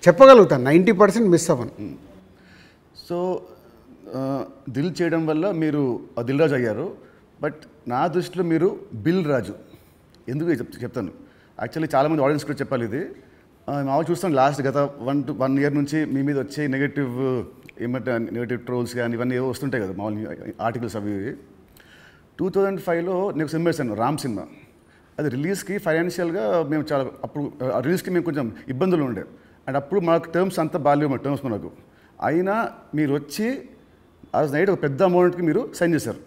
చెప్పగలుగుతాను, 90% మిస్ అవ్వను. సో దిల్ చేయడం వల్ల మీరు దిల్ రాజు అయ్యారు. బట్ నా దృష్టిలో మీరు బిల్ రాజు. ఎందుకు చెప్తాను. యాక్చువల్లీ చాలామంది ఆడియన్స్ కూడా చెప్పాలి ఇది. మామూలు చూస్తాను లాస్ట్ గత 1 year నుంచి మీ మీద వచ్చే నెగటివ్ ట్రోల్స్ కానీ ఇవన్నీ ఏవో వస్తుంటాయి కదా మామూలు ఆర్టికల్స్ అవి. 2005లో నేను సినిమా వేసాను, రామ్ సినిమా. అది రిలీజ్కి ఫైనాన్షియల్గా మేము చాలా అప్పుడు రిలీజ్కి మేము కొంచెం ఇబ్బందులు ఉండే. అండ్ అప్పుడు మాకు టర్మ్స్ అంతా బాగాలేవు, మా టర్మ్స్ మనకు. అయినా మీరు వచ్చి ఆ రోజు నైట్ ఒక పెద్ద అమౌంట్కి మీరు సైన్ చేశారు.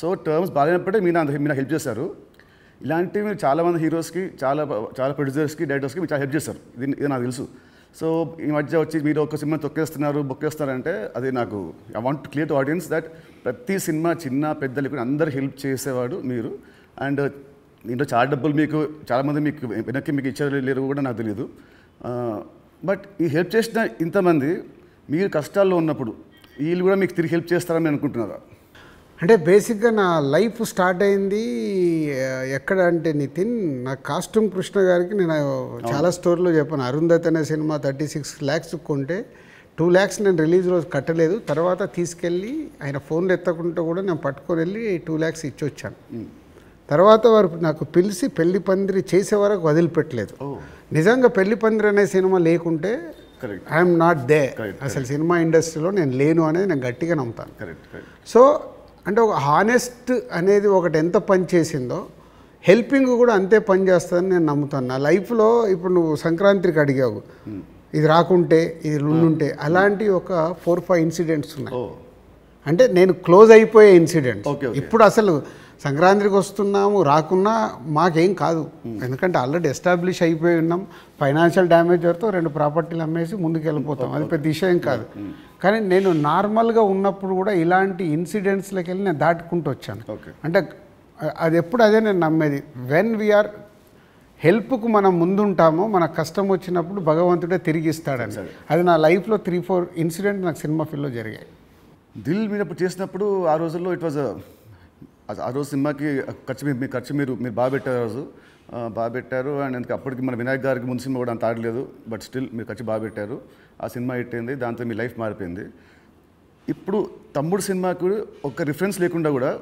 సో టర్మ్స్ బాగాలేనప్పుడే మీరు హెల్ప్ చేశారు. ఇలాంటివి మీరు చాలామంది హీరోస్కి, చాలా ప్రొడ్యూసర్స్కి, డైరెక్టర్స్కి మీరు చాలా హెల్ప్ చేస్తారు. ఇది నాకు తెలుసు. సో ఈ మధ్య వచ్చి మీరు ఒక సినిమా బొక్కేస్తారంటే అది నాకు I want to clear to audience that ప్రతి సినిమా చిన్న పెద్ద లేకుండా అందరు హెల్ప్ చేసేవాడు మీరు. అండ్ దీంట్లో చాలా డబ్బులు మీకు చాలామంది మీకు వెనక్కి మీకు ఇచ్చారు లేరు కూడా నాకు తెలియదు. బట్ ఈ హెల్ప్ చేసిన ఇంతమంది మీరు కష్టాల్లో ఉన్నప్పుడు వీళ్ళు కూడా మీకు తిరిగి హెల్ప్ చేస్తారని అనుకుంటున్నారా? అంటే బేసిక్గా నా లైఫ్ స్టార్ట్ అయింది ఎక్కడ అంటే నితిన్, నా కాస్ట్యూమ్ కృష్ణ గారికి నేను చాలా స్టోరీలో చెప్పాను. అరుంధతి అనే సినిమా 36 lakhs కొంటే 2 lakhs నేను రిలీజ్ రోజు కట్టలేదు. తర్వాత తీసుకెళ్ళి ఆయన ఫోన్లు ఎత్తకుంటే కూడా నేను పట్టుకొని వెళ్ళి 2 lakhs ఇచ్చి వచ్చాను. తర్వాత వారు నాకు పిలిచి పెళ్లి పందిరి చేసే వరకు వదిలిపెట్టలేదు. నిజంగా పెళ్లి పందిరి అనే సినిమా లేకుంటే ఐఎమ్ నాట్ దే, అసలు సినిమా ఇండస్ట్రీలో నేను లేను అనేది నేను గట్టిగా నమ్ముతాను. సో అంటే ఒక హానెస్ట్ అనేది ఒకటి ఎంత పని చేసిందో హెల్పింగ్ కూడా అంతే పని చేస్తుందని నేను నమ్ముతాను. నా లైఫ్లో ఇప్పుడు నువ్వు సంక్రాంతికి అడిగావు, ఇది రాకుంటే ఇది ఉండుంటే, అలాంటి ఒక 4-5 ఇన్సిడెంట్స్ ఉన్నాయి. అంటే నేను క్లోజ్ అయిపోయే ఇన్సిడెంట్స్. ఇప్పుడు అసలు సంక్రాంతికి వస్తున్నాము, రాకున్నా మాకేం కాదు, ఎందుకంటే ఆల్రెడీ ఎస్టాబ్లిష్ అయిపోయి ఉన్నాం. ఫైనాన్షియల్ డ్యామేజర్తో 2 ప్రాపర్టీలు అమ్మేసి ముందుకు వెళ్ళిపోతాం, అది పెద్ద విషయం కాదు. కానీ నేను నార్మల్గా ఉన్నప్పుడు కూడా ఇలాంటి ఇన్సిడెంట్స్లోకి వెళ్ళి నేను దాటుకుంటూ వచ్చాను. అంటే అది ఎప్పుడు అదే నేను నమ్మేది, వెన్ వీఆర్ హెల్ప్కు మనం ముందుంటామో మన కష్టం వచ్చినప్పుడు భగవంతుడే తిరిగి ఇస్తాడని. అది నా లైఫ్లో 3-4 ఇన్సిడెంట్ నాకు సినిమా ఫీల్డ్లో జరిగాయి. దిల్ మీద చేసినప్పుడు ఆ రోజుల్లో ఇట్ వాజ్ ఆ రోజు సినిమాకి ఖర్చు మీరు బాగా పెట్టారు. ఆ రోజు బాగా పెట్టారు. అండ్ అందుకే అప్పటికి మన వినాయక్ గారికి ముందు సినిమా కూడా అంత ఆడలేదు, బట్ స్టిల్ మీరు ఖర్చు బాగా పెట్టారు. ఆ సినిమా హిట్ అయింది, దాంతో మీ లైఫ్ మారిపోయింది. ఇప్పుడు తమ్ముడు సినిమాకు ఒక రిఫరెన్స్ లేకుండా కూడా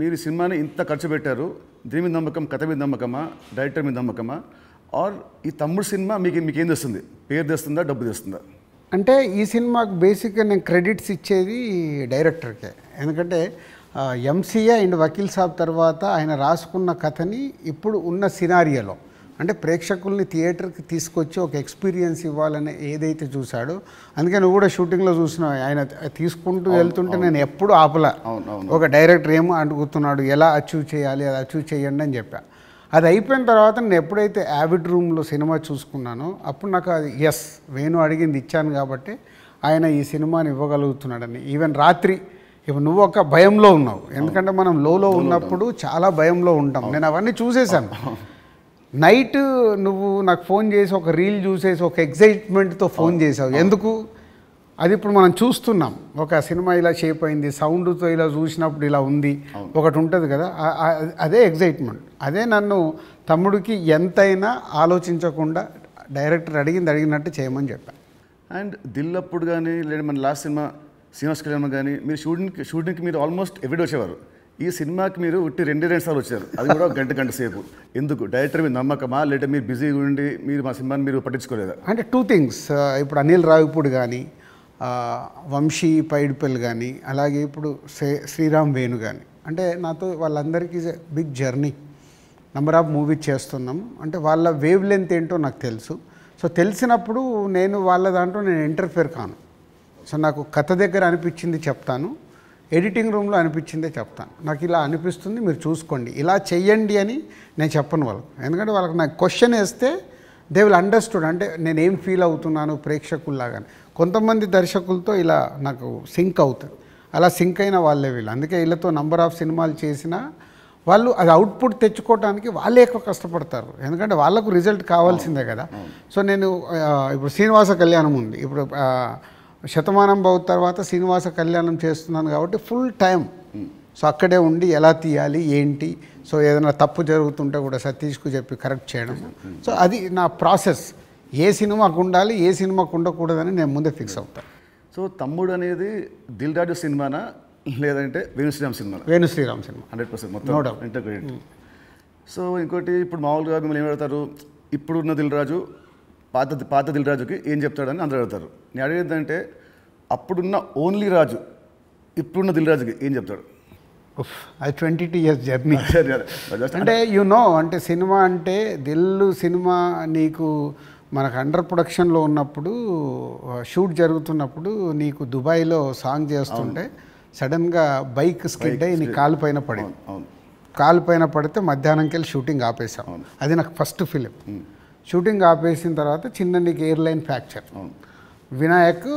మీరు సినిమాని ఇంత ఖర్చు పెట్టారు. దీని మీద నమ్మకం, కథ మీద నమ్మకమా, డైరెక్టర్ మీద నమ్మకమా, ఆర్ ఈ తమ్ముడు సినిమా మీకేం తెస్తుంది? పేరు తెస్తుందా, డబ్బు తెస్తుందా? అంటే ఈ సినిమాకు బేసిక్గా నేను క్రెడిట్స్ ఇచ్చేది డైరెక్టర్కే. ఎందుకంటే ఎంసీఏ అండ్ వకీల్ సాబ్ తర్వాత ఆయన రాసుకున్న కథని ఇప్పుడు ఉన్న సినారియోలో అంటే ప్రేక్షకుల్ని థియేటర్కి తీసుకొచ్చి ఒక ఎక్స్పీరియన్స్ ఇవ్వాలని ఏదైతే చూశాడో, అందుకే నువ్వు కూడా షూటింగ్లో చూసినావు, ఆయన తీసుకుంటూ వెళ్తుంటే నేను ఎప్పుడు ఆపలా. ఒక డైరెక్టర్ ఏమో అడుగుతున్నాడు, ఎలా అచీవ్ చేయాలి, అది అచీవ్ చేయండి అని చెప్పా. అది అయిపోయిన తర్వాత నేను ఎప్పుడైతే యావిడ్ రూమ్లో సినిమా చూసుకున్నానో అప్పుడు నాకు అది ఎస్, వేణు అడిగింది ఇచ్చాను కాబట్టి ఆయన ఈ సినిమాని ఇవ్వగలుగుతున్నాడని. ఈవెన్ రాత్రి ఇప్పుడు నువ్వు ఒక భయంలో ఉన్నావు, ఎందుకంటే మనం లోలో ఉన్నప్పుడు చాలా భయంలో ఉంటాం. నేను అవన్నీ చూసేసాను. నైట్ నువ్వు నాకు ఫోన్ చేసి ఒక రీల్ చూసేసి ఒక ఎగ్జైట్మెంట్తో ఫోన్ చేసావు. ఎందుకు? అది ఇప్పుడు మనం చూస్తున్నాం, ఒక సినిమా ఇలా షేప్ అయింది, సౌండ్తో ఇలా చూసినప్పుడు ఇలా ఉంది, ఒకటి ఉంటుంది కదా, అదే ఎగ్జైట్మెంట్. అదే నన్ను తమ్ముడికి ఎంతైనా ఆలోచించకుండా డైరెక్టర్ అడిగినట్టు చేయమని చెప్పాను. అండ్ దిల్ అప్పుడు కానీ లేదా మన లాస్ట్ సినిమా శ్రీనివాస్ కళ్యాణ్ కానీ మీరు షూటింగ్కి మీరు ఆల్మోస్ట్ ఎవ్రీడే వచ్చేవారు. ఈ సినిమాకి మీరు ఉట్టి 2 సార్లు వచ్చారు, అది కూడా గంట సేపు. ఎందుకు? డైరెక్టర్ మీద నమ్మకమా, లేదా మీరు బిజీగా ఉండి మీరు మా సినిమాని మీరు పట్టించుకోలేదా? అంటే 2 things. ఇప్పుడు అనిల్ రావిపూడి కానీ, వంశీ పైడిపల్లి కానీ, అలాగే ఇప్పుడు శ్రీరామ్ వేణు కానీ, అంటే నాతో వాళ్ళందరికీ big journey, number of movie చేస్తున్నాం. అంటే వాళ్ళ వేవ్ లెంత్ ఏంటో నాకు తెలుసు. సో తెలిసినప్పుడు నేను వాళ్ళ దాంట్లో నేను ఇంటర్ఫియర్ కాను. సో నాకు కథ దగ్గర అనిపించింది చెప్తాను, ఎడిటింగ్ రూమ్లో అనిపించిందే చెప్తాను. నాకు ఇలా అనిపిస్తుంది, మీరు చూసుకోండి, ఇలా చెయ్యండి అని నేను చెప్పను వాళ్ళకు. ఎందుకంటే వాళ్ళకి నాకు క్వశ్చన్ వేస్తే దే విల్ అండర్స్టూడ్, అంటే నేను ఏం ఫీల్ అవుతున్నాను ప్రేక్షకుల్లాగానే. కొంతమంది దర్శకులతో ఇలా నాకు సింక్ అవుతుంది, అలా సింక్ అయిన వాళ్ళే వీళ్ళు. అందుకే వీళ్ళతో నంబర్ ఆఫ్ సినిమాలు చేసినా వాళ్ళు అది అవుట్పుట్ తెచ్చుకోవడానికి వాళ్ళే ఎక్కువ కష్టపడతారు, ఎందుకంటే వాళ్ళకు రిజల్ట్ కావాల్సిందే కదా. సో నేను ఇప్పుడు శ్రీనివాస కళ్యాణం ఉంది, ఇప్పుడు శతమానం భవ తర్వాత శ్రీనివాస కళ్యాణం చేస్తున్నాను కాబట్టి ఫుల్ టైం సో అక్కడే ఉండి ఎలా తీయాలి ఏంటి, సో ఏదైనా తప్పు జరుగుతుంటే కూడా సతీష్కు చెప్పి కరెక్ట్ చేయడం. సో అది నా ప్రాసెస్. ఏ సినిమాకు ఉండాలి ఏ సినిమాకు ఉండకూడదని నేను ముందే ఫిక్స్ అవుతాను. సో తమ్ముడు అనేది దిల్ రాజు సినిమానా లేదంటే వేణుశ్రీరామ్ సినిమా? వేణుశ్రీరామ్ సినిమా 100% మొత్తం ఇంటర్గ్రేట్. సో ఇంకోటి ఇప్పుడు మామూలుగా మిమ్మల్ని ఏం అడుగుతారు, ఇప్పుడున్న దిల్ రాజు పాత దిల్ రాజుకి ఏం చెప్తాడని అందరూ అడుగుతారు. నేను అడిగేదంటే అప్పుడున్న ఓన్లీ రాజు ఇప్పుడున్న దిల్ రాజుకి ఏం చెప్తాడు? అది 22 years జర్నీ. అంటే అంటే సినిమా అంటే దిల్లు సినిమా నీకు మనకు అండర్ ప్రొడక్షన్లో ఉన్నప్పుడు షూట్ జరుగుతున్నప్పుడు నీకు దుబాయ్లో సాంగ్ చేస్తుంటే సడన్గా బైక్ స్కిడ్ అయ్యి నీ కాలు పైన పడింది. కాలు పైన పడితే మధ్యాహ్నంకి వెళ్ళి షూటింగ్ ఆపేసాం. అది నాకు ఫస్ట్ ఫిలిం. షూటింగ్ ఆపేసిన తర్వాత చిన్న నీకు ఎయిర్లైన్ ఫ్రాక్చర్. వినాయక్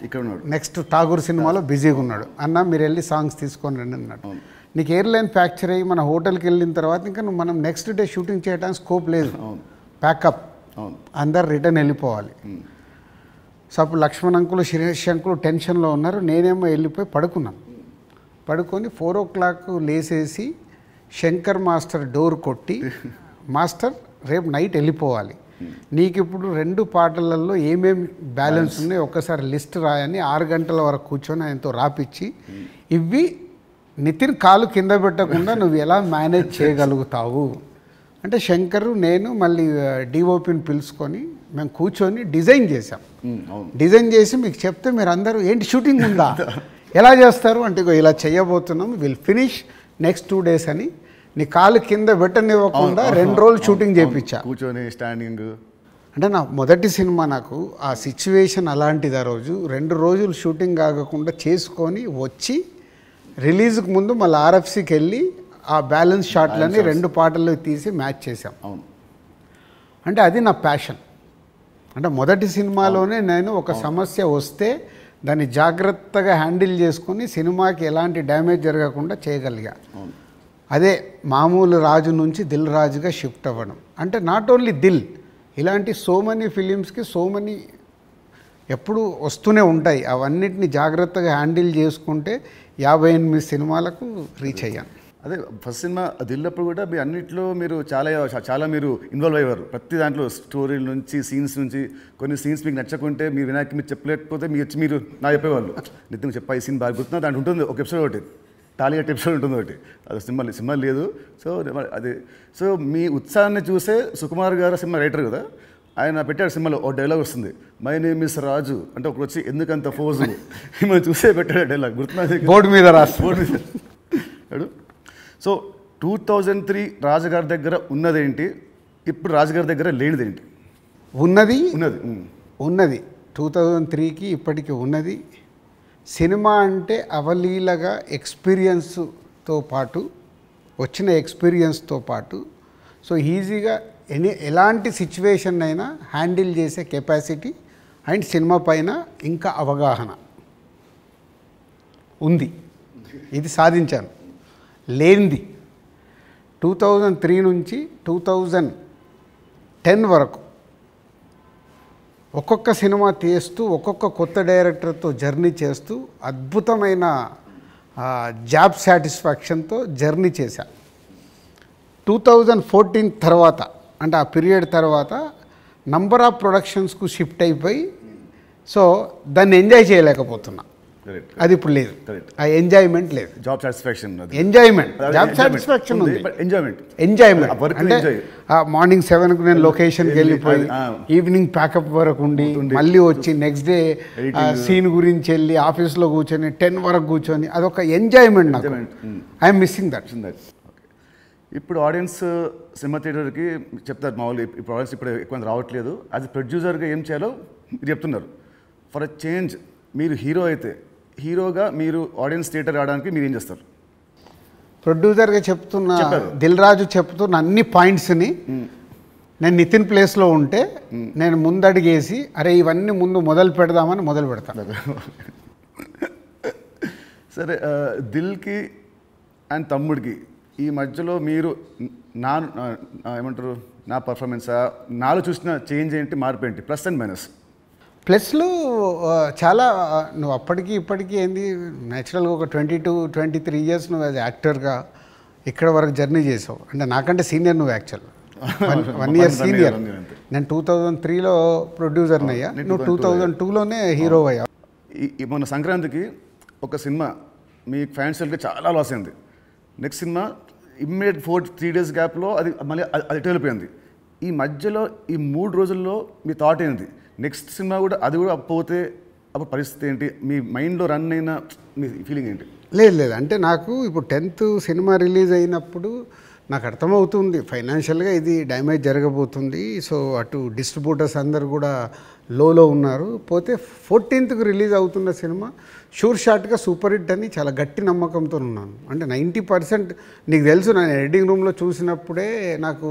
ఇక్కడ ఉన్నాడు, నెక్స్ట్ ఠాగూర్ సినిమాలో బిజీగా ఉన్నాడు. అన్న మీరు వెళ్ళి సాంగ్స్ తీసుకొని రండి అన్నాడు. నీకు ఎయిర్లైన్ ఫ్రాక్చర్ అయ్యి మన హోటల్కి వెళ్ళిన తర్వాత ఇంకా మనం నెక్స్ట్ డే షూటింగ్ చేయడానికి స్కోప్ లేదు. ప్యాకప్, అందరు రిటర్న్ వెళ్ళిపోవాలి. సో అప్పుడు లక్ష్మణ్ అంకులు శిరీష్ అంకులు టెన్షన్లో ఉన్నారు. నేనేమో వెళ్ళిపోయి పడుకున్నాను. పడుకొని 4 o'clock లేసేసి శంకర్ మాస్టర్ డోర్ కొట్టి, మాస్టర్ రేపు నైట్ వెళ్ళిపోవాలి, నీకు ఇప్పుడు 2 పాటలలో ఏమేమి బ్యాలెన్స్ ఉన్నాయో ఒక్కసారి లిస్ట్ రాయని 6 గంటల వరకు కూర్చొని ఆయనతో రాపిచ్చి, ఇవి నితిన్ కాలు కింద పెట్టకుండా నువ్వు ఎలా మేనేజ్ చేయగలుగుతావు అంటే శంకర్ నేను మళ్ళీ డిఓపిని పిలుచుకొని మేము కూర్చొని డిజైన్ చేసాం. డిజైన్ చేసి మీకు చెప్తే మీరు అందరూ ఏంటి షూటింగ్ ఉందా ఎలా చేస్తారు అంటే ఇలా చేయబోతున్నాం, విల్ ఫినిష్ నెక్స్ట్ 2 days అని నీ కాలు కింద పెట్టనివ్వకుండా 2 రోజులు షూటింగ్ చేయించా కూర్చొని స్టాండింగ్. అంటే నా మొదటి సినిమా నాకు ఆ సిచ్యువేషన్ అలాంటిది. ఆ రోజు 2 రోజులు షూటింగ్ ఆగకుండా చేసుకొని వచ్చి రిలీజ్కి ముందు మళ్ళీ ఆర్ఎఫ్సికి వెళ్ళి ఆ బ్యాలెన్స్ షాట్లని 2 పాటలు తీసి మ్యాచ్ చేశాం. అంటే అది నా ప్యాషన్. అంటే మొదటి సినిమాలోనే నేను ఒక సమస్య వస్తే దాన్ని జాగ్రత్తగా హ్యాండిల్ చేసుకుని సినిమాకి ఎలాంటి డ్యామేజ్ జరగకుండా చేయగలిగా. అదే మామూలు రాజు నుంచి దిల్ రాజుగా షిఫ్ట్ అవ్వడం. అంటే నాట్ ఓన్లీ దిల్, ఇలాంటి సో మెనీ ఫిలిమ్స్కి సో మెనీ ఎప్పుడు వస్తూనే ఉంటాయి. అవన్నిటిని జాగ్రత్తగా హ్యాండిల్ చేసుకుంటే 58 సినిమాలకు రీచ్ అయ్యాను. అదే ఫస్ట్ సినిమా దిల్లప్పుడు కూడా మీ అన్నింటిలో మీరు చాలా మీరు ఇన్వాల్వ్ అయ్యారు. ప్రతి దాంట్లో స్టోరీల నుంచి సీన్స్ నుంచి. కొన్ని సీన్స్ మీకు నచ్చకుంటే మీరు వినాయక్ మీరు చెప్పలేకపోతే మీరు నా చెప్పేవాళ్ళు, నితిన్ చెప్పా ఈ సీన్ బాగా గుర్తున్నా దాంట్లో ఉంటుంది ఒక ఎపిసోడ్, ఒకటి టాలీగట్ ఎపిసోడ్ ఉంటుంది ఒకటి. అది సినిమా లేదు. సో అది సో మీ ఉత్సాహాన్ని చూసే సుకుమార్ గారు సినిమా రైటర్ కదా, ఆయన పెట్టాడు సినిమాలో ఒక డైలాగ్ వస్తుంది, మై నేమ్ ఇస్ రాజు అంటే ఒకటి వచ్చి ఎందుకంత ఫోజు మిమ్మల్ని చూసే పెట్టాడు డైలాగ్ గుర్తున్నా, బోర్డు మీద రాడు. సో 2003 రాజుగారి దగ్గర ఉన్నదేంటి, ఇప్పుడు రాజుగారి దగ్గర లేనిదేంటి? ఉన్నది 2003కి ఇప్పటికి ఉన్నది. సినిమా అంటే అవలీలగా ఎక్స్పీరియన్స్తో పాటు వచ్చిన ఎక్స్పీరియన్స్తో పాటు సో ఈజీగా ఎలాంటి సిచ్యువేషన్ అయినా హ్యాండిల్ చేసే కెపాసిటీ అండ్ సినిమా పైన ఇంకా అవగాహన ఉంది. ఇది సాధించాను. లేనిది 2003 నుంచి 2010 వరకు ఒక్కొక్క సినిమా తీస్తూ ఒక్కొక్క కొత్త డైరెక్టర్తో జర్నీ చేస్తూ అద్భుతమైన జాబ్ సాటిస్ఫాక్షన్తో జర్నీ చేశా. 2014 తర్వాత అంటే ఆ పీరియడ్ తర్వాత నంబర్ ఆఫ్ ప్రొడక్షన్స్కు షిఫ్ట్ అయిపోయి సో దాన్ని ఎంజాయ్ చేయలేకపోతున్నా. అది ఇప్పుడు లేదు, ఆ ఎంజాయ్మెంట్ లేదు. Job satisfaction enjoyment job satisfaction ఉంది. ఎంజాయ్మెంట్ అంటే మార్నింగ్ 7కు నేను లొకేషన్కి వెళ్ళిపోయి ఈవినింగ్ ప్యాకప్ వరకు ఉండి మళ్ళీ వచ్చి నెక్స్ట్ డే సీన్ గురించి వెళ్ళి ఆఫీస్లో కూర్చొని 10 వరకు కూర్చొని అదొక ఎంజాయ్మెంట్ నాకు. I'm missing that. ఇప్పుడు ఆడియన్స్ సినిమా థియేటర్కి చెప్తారు మామూలు, ఇప్పుడు ఆడియన్స్ ఇప్పుడు ఎక్కువ రావట్లేదు, అది ప్రొడ్యూసర్గా ఏం చేయాలో మీరు చెప్తున్నారు. ఫర్ అ చేంజ్ మీరు హీరో అయితే హీరోగా మీరు ఆడియన్స్ థియేటర్ రావడానికి మీరు ఏం చేస్తారు? ప్రొడ్యూసర్గా చెప్తున్న దిల్ రాజు చెప్తున్న అన్ని పాయింట్స్ని నేను నితిన్ ప్లేస్లో ఉంటే నేను ముందడిగేసి అరే ఇవన్నీ ముందు మొదలు పెడదామని మొదలు పెడతాను. సరే, దిల్కి అండ్ తమ్ముడికి ఈ మధ్యలో మీరు ఏమంటారు నా పర్ఫార్మెన్సా నాలో చూసిన చేంజ్ ఏంటి, మార్పు ఏంటి, ప్లస్ అండ్ మైనస్? ప్లస్లు చాలా. నువ్వు అప్పటికి ఇప్పటికీ ఏంది న్యాచురల్గా ఒక 22-23 years నువ్వు యాజ్ యాక్టర్గా ఇక్కడ వరకు జర్నీ చేసావు. అంటే నాకంటే సీనియర్ నువ్వు, యాక్చువల్ 1 year సీనియర్. నేను 2003లో ప్రొడ్యూసర్ని అయ్యా, నువ్వు 2002లోనే హీరో అయ్యా. ఈ మొన్న సంక్రాంతికి ఒక సినిమా మీ ఫ్యాన్స్ సర్కిల్ చాలా లాస్ అయింది. నెక్స్ట్ సినిమా ఇమ్మీడియట్ 3 days గ్యాప్లో అది మళ్ళీ అది వెళ్ళిపోయింది. ఈ మధ్యలో ఈ 3 రోజుల్లో మీ థాట్ ఏంటి? నెక్స్ట్ సినిమా కూడా అది కూడా పోతే అప్పుడు పరిస్థితి ఏంటి? మీ మైండ్లో రన్ అయిన మీ ఫీలింగ్ ఏంటి? లేదు అంటే నాకు ఇప్పుడు 10th సినిమా రిలీజ్ అయినప్పుడు నాకు అర్థమవుతుంది ఫైనాన్షియల్గా ఇది డ్యామేజ్ జరగబోతుంది. సో అటు డిస్ట్రిబ్యూటర్స్ అందరు కూడా లోలో ఉన్నారు. పోతే 14th రిలీజ్ అవుతున్న సినిమా షూర్ షాట్గా సూపర్ హిట్ అని చాలా గట్టి నమ్మకంతో ఉన్నాను. అంటే 90% నీకు తెలుసు, నేను ఎడిటింగ్ రూమ్లో చూసినప్పుడే నాకు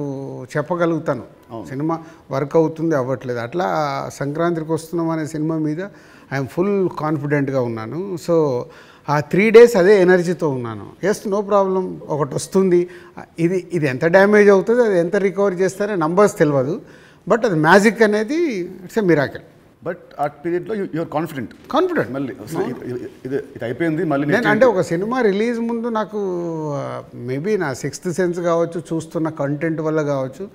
చెప్పగలుగుతాను సినిమా వర్క్ అవుతుంది అవ్వట్లేదు. అట్లా సంక్రాంతికి వస్తున్నాం అనే సినిమా మీద ఐఎమ్ ఫుల్ కాన్ఫిడెంట్గా ఉన్నాను. సో ఆ 3 days అదే ఎనర్జీతో ఉన్నాను. ఎస్, నో ప్రాబ్లం, ఒకటి వస్తుంది. ఇది ఎంత డ్యామేజ్ అవుతుంది, అది ఎంత రికవర్ చేస్తారో నంబర్స్ తెలియదు, బట్ అది మ్యాజిక్ అనేది ఇట్స్ ఎ మిరాకిల్. బట్ ఆ పీరియడ్లో యూఆర్ కాన్ఫిడెంట్ మళ్ళీ ఇది అయిపోయింది మళ్ళీ నేను అంటే ఒక సినిమా రిలీజ్ ముందు నాకు మేబీ నా 6th సెన్స్ కావచ్చు, చూస్తున్న కంటెంట్ వల్ల కావచ్చు,